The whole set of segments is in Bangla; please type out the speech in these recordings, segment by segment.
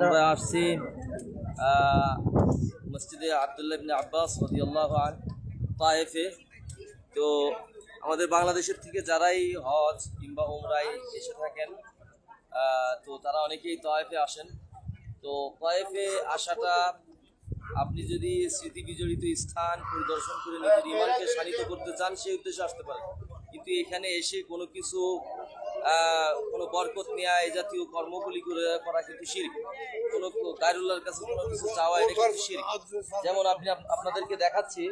আমরা আসছি মসজিদে আব্দুল্লাহ ইবনে আব্বাস রাদিয়াল্লাহু আনহু তায়েফে। তো আমাদের বাংলাদেশের থেকে যারাই হজ কিংবা উমরায় এসে থাকেন, তো তারা অনেকেই তায়েফে আসেন। তো তায়েফে আসাটা, আপনি যদি স্মৃতি বিজড়িত স্থান পরিদর্শন করে নিজের ঈমানকে শানিত করতে চান, সেই উদ্দেশ্যে আসতে পারেন। কিন্তু এখানে এসে কোনো কিছু কোনো বরকত নেওয়া, এই জাতীয় কর্মগুলি করা কিন্তু শিরক। কোনো গায়রুল্লাহর কাছে কোনো কিছু চাওয়া, এটা কিন্তু শিরক। যেমন আপনাদেরকে দেখাচ্ছি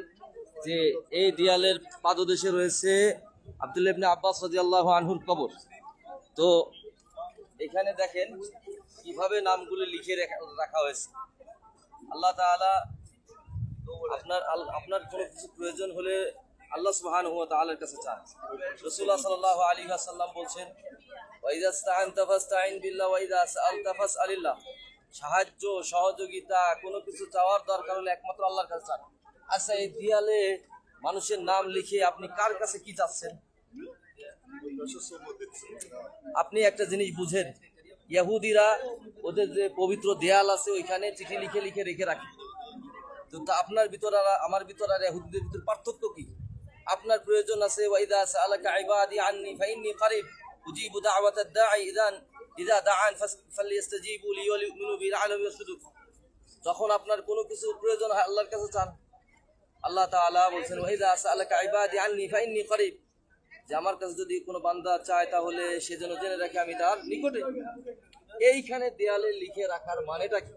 যে এই দেয়ালের পাদদেশে রয়েছে আব্দুল্লাহ ইবনে আব্বাস রাদিয়াল্লাহু আনহুর কবর। তো এখানে দেখেন কিভাবে নামগুলো লিখে রাখা হয়েছে। আল্লাহ তাআলা আপনার কোনো কিছু প্রয়োজন হলে আল্লাহ সুবহানাহু ওয়া তাআলার কাছে চান। রাসূলুল্লাহ সাল্লাল্লাহু আলাইহি ওয়াসাল্লাম বলছেন, ওয়া ইযা ইসতাআনতা ফাসতাঈন বিল্লাহ ওয়া ইযা সাআলতা ফাসআলিল্লাহ। সাহায্য, সহযোগিতা, কোনো কিছু চাওয়ার দরকার হলে একমাত্র আল্লাহর কাছে চান। আচ্ছা, এই দেয়ালে মানুষের নাম লিখে আপনি কার কাছে কি চাচ্ছেন? আপনি একটা জিনিস বুঝেন, ইহুদিরা ওদের যে পবিত্র দেয়াল আছে ওইখানে চিঠি লিখে লিখে রেখে রাখে। তো আপনার ভিতর আর আমার ভিতর আর ইহুদিদের ভিতর পার্থক্য কি? আপনার প্রয়োজন আছে, ওয়াইদা সাআলাকা ইবাদি আন্নি ফাইন্নী কারিব উজিবু দাওয়াতাদ দাঈ ইযা দাআন ফালইস্তাজিবু লি ওয়া লিউমিনু বি লাআল্লাহুম ইয়ারশুদুন। যখন আপনার কোনো কিছু প্রয়োজন হয় আল্লাহর কাছে চান। আল্লাহ তাআলা বলেন, ওয়াইদা সাআলাকা ইবাদি আন্নি ফাইন্নী কারিব, যে আমার কাছে যদি কোনো বান্দা চায় তাহলে সে যেন জেনে রাখে আমি তার নিকটে। এইখানে দেয়ালে লিখে রাখার মানেটা কি?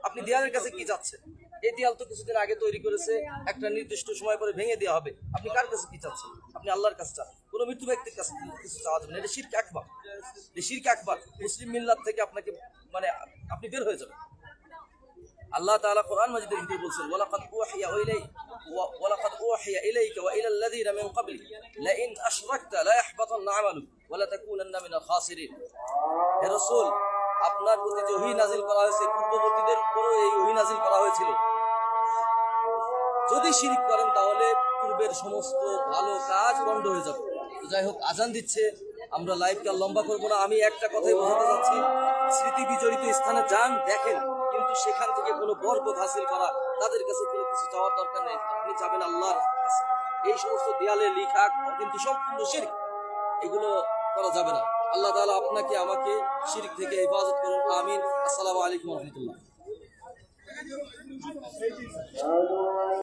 আপনি দেয়ালের কাছে কি চাচ্ছেন? এই দেয়াল তো কিছুদিন আগে তৈরি করেছে, একটা নির্দিষ্ট সময় পরে ভেঙে দেওয়া হবে। আপনি কার কাছে কি চাচ্ছেন? আপনি আল্লাহর কাছে চান, কোনো মৃত্যু ব্যক্তির কাছে কিছু চাওয়া যাবে না। এটা শিরক আকবার। এই শিরক আকবার। মুসলিম মিল্লাত থেকে আপনাকে আপনি বের হয়ে যাবেন। আল্লাহ তাআলা কোরআন মাজিদের ভিতরে বলছেন, ওয়ালাকাদ উহিয়া ইলাইকা ওয়া ইলাল লাযিনা মিন ক্বাবলিক লা ইন আশরাকতা লা ইয়াহবাতান্না আমালুক ওয়া লা তাকুনান্না মিনাল খাসিরিন। হে রাসূল, আপনার প্রতি যে ওহী নাযিল করা হয়েছে, পূর্ববর্তীদের উপরও এই ওহী নাযিল করা হয়েছিল। যদি শিরক করেন তাহলে পূর্বের সমস্ত ভালো কাজ বন্ধ হয়ে যাবে। যাই হোক, আজান দিচ্ছে, আমরা লাইভটা লম্বা করবো না। আমি একটা কথাই বোঝাতে চাচ্ছি, স্মৃতি বিজড়িত স্থানে যান, দেখেন, কিন্তু সেখান থেকে কোনো বরকত হাসিল করা, তাদের কাছে কোনো কিছু চাওয়ার দরকার নেই। আপনি চাবেন আল্লাহর কাছে। এই সমস্ত দেয়ালে লেখা কিন্তু সম্পূর্ণ শিরক, এগুলো করা যাবে না। আল্লাহ তাআলা আপনাকে আমাকে শিরক থেকে হেফাজত করুন। আমিন। আসসালামু আলাইকুম ওয়া রাহমাতুল্লাহ।